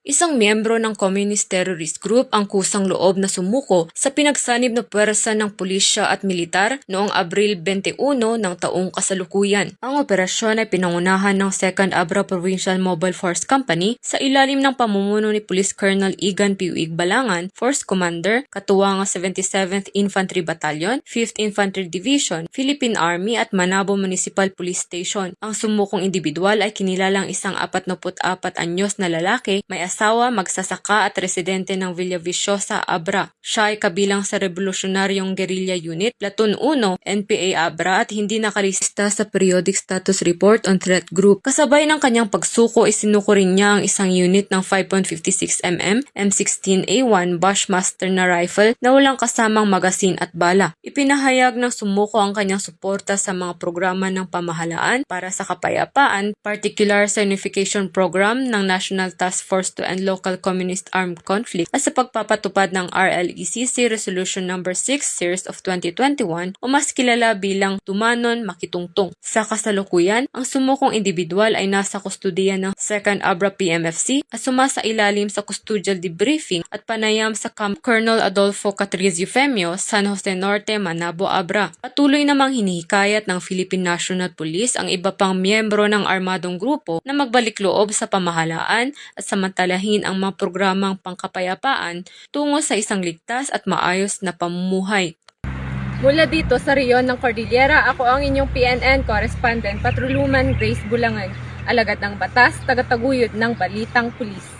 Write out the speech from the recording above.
Isang miyembro ng Communist Terrorist Group ang kusang loob na sumuko sa pinagsanib na puwersa ng pulisya at militar noong Abril 21 ng taong kasalukuyan. Ang operasyon ay pinangunahan ng 2nd Abra Provincial Mobile Force Company sa ilalim ng pamumuno ni Police Colonel Igan P. Balangan, Force Commander, katuwang ang 77th Infantry Battalion, 5th Infantry Division, Philippine Army at Manabo Municipal Police Station. Ang sumukong individual ay kinilalang isang 44 anyos na lalaki, may asawa, magsasaka at residente ng Villaviciosa, Abra. Siya ay kabilang sa Revolusyonaryong Guerrilla Unit, Platoon 1, NPA Abra at hindi nakalista sa Periodic Status Report on Threat Group. Kasabay ng kanyang pagsuko, isinuko rin niya ang isang unit ng 5.56mm M16A1 Bushmaster na rifle na walang kasamang magasin at bala. Ipinahayag ng sumuko ang kanyang suporta sa mga programa ng pamahalaan para sa kapayapaan, particular sa Unification Program ng National Task Force to End Local Communist Armed Conflict at sa pagpapatupad ng RLECC Resolution No. 6 Series of 2021 o mas kilala bilang Tumanon Makitungtong. Sa kasalukuyan, ang sumukong individual ay nasa kustudiya ng 2nd Abra PMFC at sumasailalim sa custodial debriefing at panayam sa Camp Colonel Adolfo Catrizio Femio, San Jose Norte, Manabo, Abra. Patuloy namang hinihikayat ng Philippine National Police ang iba pang miyembro ng armadong grupo na magbalik loob sa pamahalaan at samantalahin ang mga programang pangkapayapaan tungo sa isang ligtas at maayos na pamumuhay. Mula dito sa reyon ng Cordillera, ako ang inyong PNN correspondent, Patroluman Grace Bulangan, alagad ng batas, tagataguyod ng Balitang Pulis.